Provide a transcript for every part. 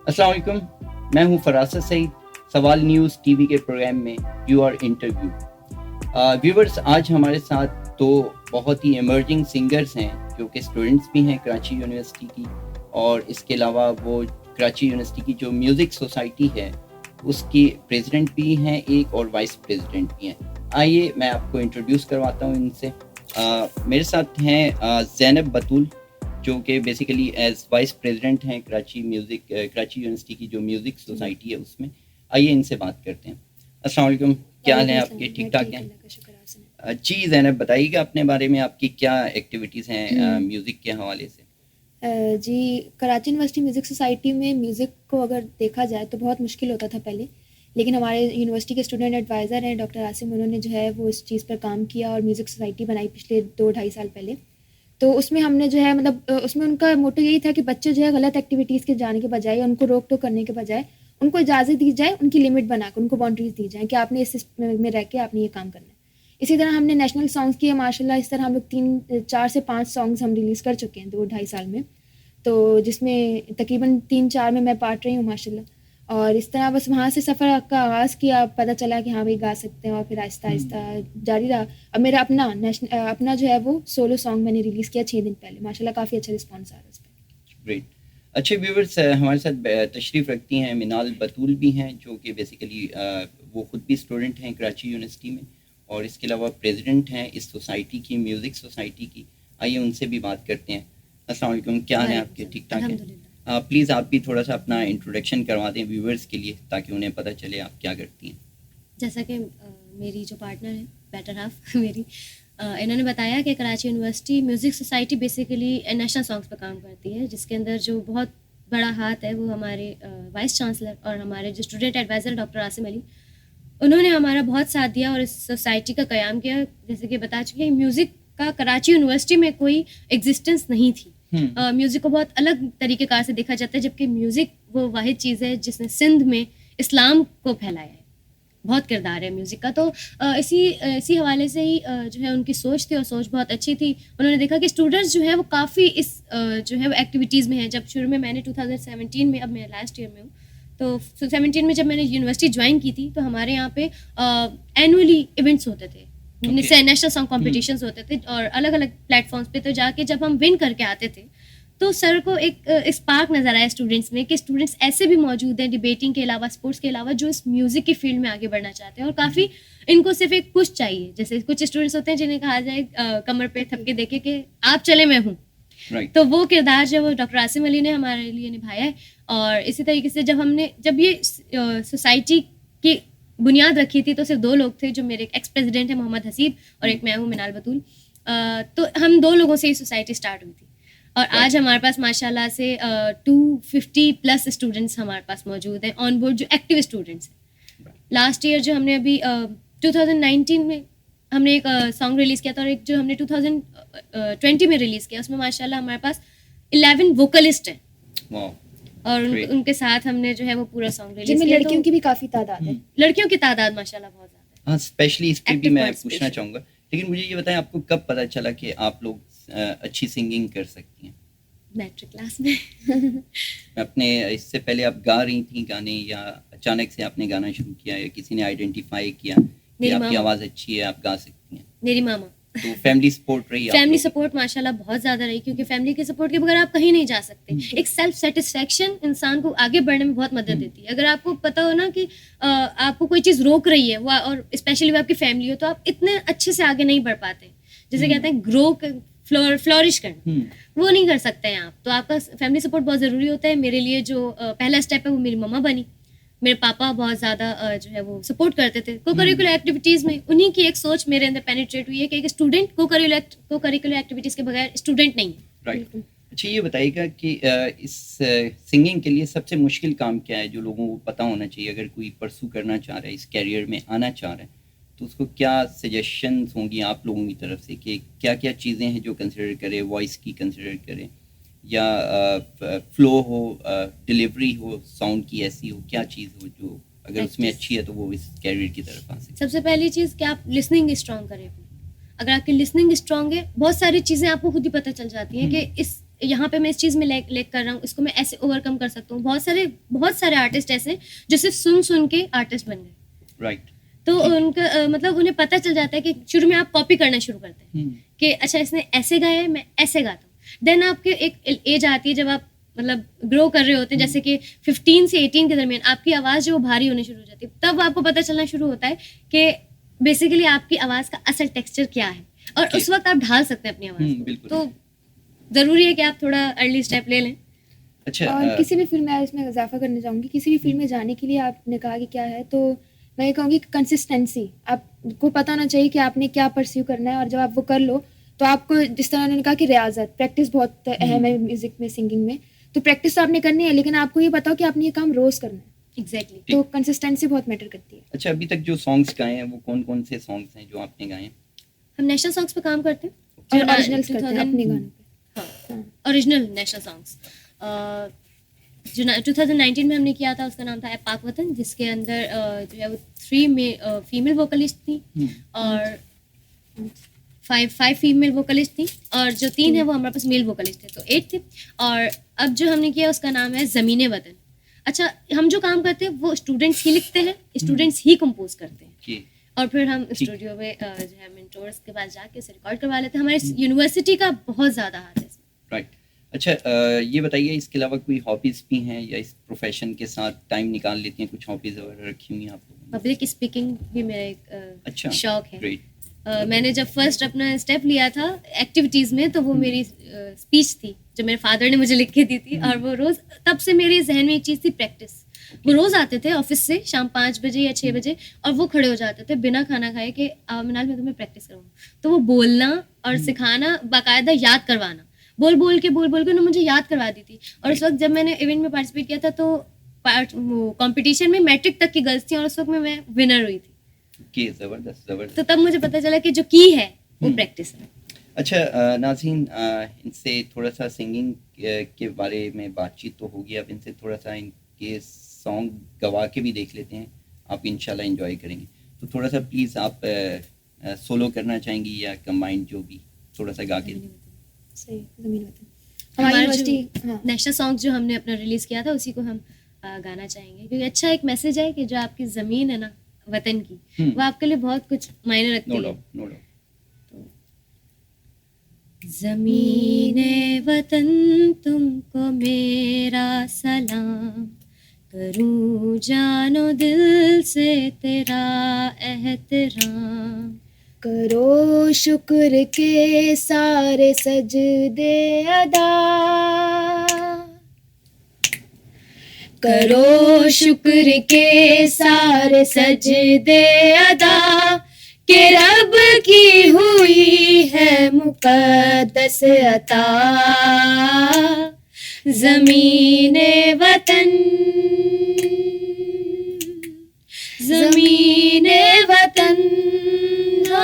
अस्सलाम वालेकुम, मैं हूं फरासत सईद। सवाल न्यूज़ टीवी के प्रोग्राम में यू आर इंटरव्यू। व्यूवर्स, आज हमारे साथ दो बहुत ही इमर्जिंग सिंगर्स हैं जो कि स्टूडेंट्स भी हैं कराची यूनिवर्सिटी की, और इसके अलावा वो कराची यूनिवर्सिटी की जो म्यूज़िक सोसाइटी है उसकी प्रेसिडेंट भी हैं एक, और वाइस प्रेसिडेंट भी हैं। आइए मैं आपको इंट्रोड्यूस करवाता हूं इनसे। मेरे साथ हैं ज़ैनब बतूल, जो कि बेसिकली एज वाइस प्रेसिडेंट हैं कराची यूनिवर्सिटी की जो म्यूज़िक सोसाइटी है उसमें। आइए इनसे बात करते हैं। अस्सलाम वालेकुम, क्या हाल है आपके? ठीक ठाक हैं? जी ज़ैनब, बताइएगा अपने बारे में, आपकी क्या एक्टिविटीज़ हैं म्यूज़िक के हवाले से? जी, कराची यूनिवर्सिटी म्यूज़िक सोसाइटी में म्यूज़िक को अगर देखा जाए तो बहुत मुश्किल होता था पहले, लेकिन हमारे यूनिवर्सिटी के स्टूडेंट एडवाइज़र हैं डॉक्टर आसिम, उन्होंने जो है वो इस चीज़ पर काम किया और म्यूज़िक सोसाइटी बनाई पिछले 2-2.5 साल पहले। तो उसमें हमने जो है उसमें उनका मोटो यही था कि बच्चे जो है गलत एक्टिविटीज़ के जाने के बजाय, उनको रोक टोक करने के बजाय उनको इजाज़त दी जाए, उनकी लिमिट बनाकर उनको बाउंड्रीज़ दी जाएँ कि आपने इस में रह के आपने ये काम करना है। इसी तरह हमने नेशनल सॉन्ग्स किए माशाल्लाह। इस तरह हम लोग 4 से 5 सॉन्ग्स हम रिलीज़ कर चुके हैं 2-2.5 साल में। तो जिसमें तकरीबन 3-4 में मैं पार्ट रही हूँ माशाल्लाह। और इस तरह बस वहाँ से सफ़र का आगाज़ किया, पता चला कि हाँ भाई गा सकते हैं, और फिर आहिस्ता-आहिस्ता जारी रहा। अब मेरा अपना जो है वो सोलो सॉन्ग मैंने रिलीज़ किया 6 दिन पहले। माशाल्लाह काफ़ी अच्छा रिस्पॉन्स आ रहा है उस पे। ग्रेट। अच्छे व्यूवर्स, हमारे साथ तशरीफ़ रखती हैं मिनाल बतूल भी हैं, जो कि बेसिकली वो ख़ुद भी स्टूडेंट हैं कराची यूनिवर्सिटी में, और इसके अलावा प्रेसिडेंट हैं इस सोसाइटी की, म्यूज़िक सोसाइटी की। आइए उनसे भी बात करते हैं। अस्सलाम वालेकुम, क्या हाल है आपके? ठीक ठाक हैं? प्लीज़ आप भी थोड़ा सा अपना इंट्रोडक्शन करवा दें व्यूवर्स के लिए, ताकि उन्हें पता चले आप क्या करती हैं। जैसा कि मेरी जो पार्टनर है, बेटर हाफ मेरी, इन्होंने बताया कि Karachi university music society basically national songs पर काम करती है, जिसके अंदर जो बहुत बड़ा हाथ है वो हमारे वाइस चांसलर और हमारे जो student adviser doctor Asim Ali, उन्होंने हमारा बहुत साथ दिया और इस सोसाइटी का क़याम किया। जैसे कि बता चुके, म्यूज़िक का कराची यूनिवर्सिटी में कोई एग्जिस्टेंस नहीं थी। म्यूज़िक को बहुत अलग तरीक़ेकार से देखा जाता है, जबकि म्यूज़िक वो वाहिद चीज़ है जिसने सिंध में इस्लाम को फैलाया है। बहुत किरदार है म्यूज़िक का। तो इसी हवाले से ही जो है उनकी सोच थी, और सोच बहुत अच्छी थी। उन्होंने देखा कि स्टूडेंट्स जो है वो काफ़ी इस जो है वो एक्टिविटीज़ में हैं। जब शुरू में मैंने 2017 में, अब मैं लास्ट ईयर में हूँ, तो 17 में जब मैंने यूनिवर्सिटी ज्वाइन की थी, तो हमारे यहाँ पे एनुअली इवेंट्स होते थे, नेशनल सॉन्ग कॉम्पिटिशन्स होते थे, और अलग अलग प्लेटफॉर्म्स पे। तो जाके जब हम विन करके आते थे, तो सर को एक स्पार्क नज़र आया स्टूडेंट्स में कि स्टूडेंट्स ऐसे भी मौजूद हैं डिबेटिंग के अलावा, स्पोर्ट्स के अलावा, जो इस म्यूज़िक की फील्ड में आगे बढ़ना चाहते हैं, और काफ़ी इनको सिर्फ एक पुश चाहिए। जैसे कुछ स्टूडेंट्स होते हैं जिन्हें कहा जाए कमर पे थपके देके कि आप चले मैं हूँ। तो वो किरदार जो वो डॉक्टर आसिम अली ने हमारे लिए निभाया है। और इसी तरीके से जब ये सोसाइटी की बुनियाद रखी थी, तो सिर्फ 2 लोग थे, जो मेरे एक्स प्रेसिडेंट हैं मोहम्मद हसीब, और एक मैं हूँ मिनाल बतूल। तो हम 2 लोगों से ये सोसाइटी स्टार्ट हुई थी, और आज हमारे पास माशाल्लाह से 250 प्लस स्टूडेंट्स हमारे पास मौजूद हैं ऑन बोर्ड, जो एक्टिव स्टूडेंट्स हैं। लास्ट ईयर जो हमने अभी 2019 में हमने एक सॉन्ग रिलीज़ किया था, और एक जो हमने 2020 में रिलीज़ किया, उसमें माशाल्लाह हमारे पास 11 वोकलिस्ट हैं। और उनके साथ हमने जो है वो पूरा सॉन्ग रिलीज़ किया। लड़कियों की भी काफ़ी तादाद है। लड़कियों की तादाद माशाल्लाह बहुत ज़्यादा है। हाँ, स्पेशली इस पर भी मैं पूछना चाहूँगा, लेकिन मुझे ये बताएं, आपको कब पता चला कि आप लोग अच्छी सिंगिंग कर सकती हैं? मैट्रिक क्लास में। अपने इससे पहले आप गा रही थी गाने, या अचानक से आपने गाना शुरू किया, या किसी ने आइडेंटिफाई किया कि आपकी आवाज़ अच्छी है, आप गा सकती हैं? मेरी मामा। तो फैमिली सपोर्ट रही? फैमिली सपोर्ट माशाल्लाह बहुत ज़्यादा रही, क्योंकि फैमिली के सपोर्ट के बगैर आप कहीं नहीं जा सकते। एक सेल्फ सेटिस्फेक्शन इंसान को आगे बढ़ने में बहुत मदद देती है। अगर आपको पता हो ना कि आपको कोई चीज़ रोक रही है, और स्पेशली वो आपकी फैमिली हो, तो आप इतने अच्छे से आगे नहीं बढ़ पाते। जैसे कहते हैं ग्रो फ्लोरिश करना, वो नहीं कर सकते हैं आप। तो आपका फैमिली सपोर्ट बहुत ज़रूरी होता है। मेरे लिए जो पहला स्टेप है वो मेरी मम्मा बनी। मेरे पापा बहुत ज़्यादा जो है वो सपोर्ट करते थे को करिकुलर एक्टिविटीज़ में। उन्हीं की एक सोच मेरे अंदर पेनिट्रेट हुई है कि एक स्टूडेंट को करिकुलर एक्टिविटीज़ के बगैर स्टूडेंट नहीं है। राइट। अच्छा, ये बताइएगा कि इस सिंगिंग के लिए सबसे मुश्किल काम क्या है, जो लोगों को पता होना चाहिए अगर कोई परसू करना चाह रहा है, इस कैरियर में आना चाह रहा है, तो उसको क्या सजेशंस होंगी आप लोगों की तरफ से कि क्या क्या चीज़ें हैं जो कंसिडर करे? वॉइस की कंसिडर करे, या फ्लो हो, डिलीवरी हो, साउंड की ऐसी हो, क्या चीज़ हो जो अगर उसमें अच्छी है तो वो इस कैरियर की तरफ आ सके? सबसे पहली चीज़ कि आप लिसनिंग स्ट्रॉन्ग करें। अगर आपकी लिसनिंग स्ट्रॉन्ग है, बहुत सारी चीज़ें आपको खुद ही पता चल जाती हैं कि इस यहाँ पे मैं इस चीज़ में लैग कर रहा हूँ, इसको मैं ऐसे ओवरकम कर सकता हूँ। बहुत सारे आर्टिस्ट ऐसे हैं जो सिर्फ सुन के आर्टिस्ट बन गए। राइट। तो उनका मतलब उन्हें पता चल जाता है कि शुरू में आप कॉपी करना शुरू करते हैं कि अच्छा इसने ऐसे गाया है, मैं ऐसे गाता हूँ। देन आपके एक एज आती है जब आप मतलब ग्रो कर रहे होते हैं, जैसे कि 15 से 18 के दरमियान आपकी आवाज़ जो भारी होने शुरू हो जाती है, तब आपको पता चलना शुरू होता है कि बेसिकली आपकी आवाज़ का असल टेक्सचर क्या है, और उस वक्त आप ढाल सकते हैं अपनी आवाज़ को। तो ज़रूरी है कि आप थोड़ा अर्ली स्टेप ले लें। अच्छा, और किसी भी फील्ड में इसमें इजाफा करना चाहूँगी, किसी भी फील्ड में जाने के लिए आपने कहा कि क्या है, तो मैं ये कहूँगी कंसिस्टेंसी। आपको पता होना चाहिए कि आपने क्या परस्यू करना है, और जब आप वो कर लो तो आपको, जिस तरह उन्होंने कहा कि रियाजत, प्रैक्टिस बहुत अहम है म्यूजिक में, सिंगिंग में। तो प्रैक्टिस तो आपने करनी है, लेकिन आपको ये बताओ कि आपने ये काम रोज करना है। एग्जैक्टली। तो कंसिस्टेंसी बहुत मैटर करती है। अच्छा, अभी तक जो सॉन्ग्स गाए हैं वो कौन कौन से सॉन्ग्स हैं जो आपने गाए हैं? हम नेशनल सॉन्ग्स पे काम करते हैं और ओरिजिनल्स करते हैं अपने गानों पे। हाँ, ओरिजिनल नेशनल सॉन्ग्स जो 2019 में हमने किया था, उसका नाम था पाक वतन, जिसके अंदर जो है वो 3 फीमेल वोकलिस्ट थी और 5 फीमेल वोकलिस्ट थी, और जो 3 है वो हमारे पास मेल वोकलिस्ट थे, तो 8 थे। और अब जो हमने किया उसका नाम है ज़मीने वतन। अच्छा, हम जो काम करते हैं वो स्टूडेंट्स ही लिखते हैं, स्टूडेंट्स ही कंपोज करते हैं, और फिर हम स्टूडियो में जो है मेंटोर्स के पास जाके उसे रिकॉर्ड करवा लेते हैं। हमारे यूनिवर्सिटी का बहुत ज़्यादा हाथ है इसमें। राइट। अच्छा, ये बताइए, इसके अलावा कोई हॉबीज़ भी हैं या इस प्रोफेशन के साथ टाइम निकाल लेती हैं? कुछ हॉबीज़ वगैरह रखी हुई हैं आप लोगों ने? पब्लिक स्पीकिंग भी मेरा एक अच्छा, शौक है। ग्रेट। मैंने जब फर्स्ट अपना स्टेप लिया था एक्टिविटीज़ में, तो वो मेरी स्पीच थी जो मेरे फादर ने मुझे लिख के दी थी, और वो रोज़, तब से मेरे जहन में एक चीज़ थी, प्रैक्टिस। वो रोज़ आते थे ऑफिस से शाम 5 बजे या 6 बजे, और वो खड़े हो जाते थे बिना खाना खाए कि मिनाल मैं तुम्हें प्रैक्टिस करूँगा। तो वो बोलना और सिखाना, बाकायदा याद करवाना, बोल बोल के उन्होंने मुझे याद करवा दी थी। और उस वक्त जब मैंने इवेंट में पार्टिसिपेट किया था, तो कंपटीशन में मैट्रिक तक की गर्ल्स थी, और उस वक्त में मैं विनर हुई थी। जबरदस्त जबरदस्त। तो तब मुझे पता चला कि जो की है वो प्रैक्टिस है। अच्छा, नाज़रीन, इनसे थोड़ा सा सिंगिंग के बारे में बातचीत तो होगी, अब इनसे थोड़ा सा इनके सॉन्ग गवा के भी देख लेते हैं, आप इंशाल्लाह एंजॉय करेंगे। तो थोड़ा सा प्लीज़ आप सोलो करना चाहेंगी या कंबाइंड, जो भी, थोड़ा सा गा के। सही, ज़मीन वतन। हमारा यूनिवर्सिटी नेशनल सॉन्ग जो हमने अपना रिलीज़ किया था, उसी को हम गाना चाहेंगे, क्योंकि अच्छा एक मैसेज है कि जो आपकी ज़मीन है ना वतन की, वो आपके लिए बहुत कुछ मायने रखती है। No doubt. ज़मीने वतन तुमको मेरा सलाम, करूं जानो दिल से तेरा एहतराम, करो शुक्र के सारे सजदे अदा, करो शुक्र के सारे सजदे अदा, के रब की हुई है मुक़द्दस अता, ज़मीने वतन, ज़मीने वतन, हो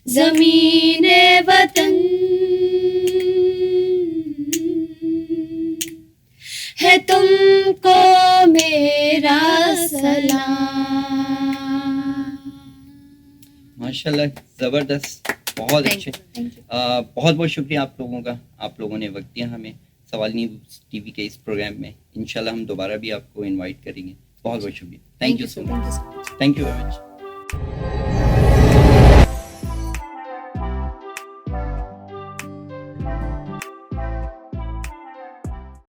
ज़मीने वतन, है तुमको मेरा सलाम। माशाल्लाह, ज़बरदस्त, बहुत अच्छे। बहुत बहुत शुक्रिया आप लोगों का, आप लोगों ने वक्त दिया हमें सवाल न्यूज़ टीवी के इस प्रोग्राम में। इंशाल्लाह हम दोबारा भी आपको इनवाइट करेंगे। बहुत बहुत शुक्रिया। Thank you so much. Thank you very much.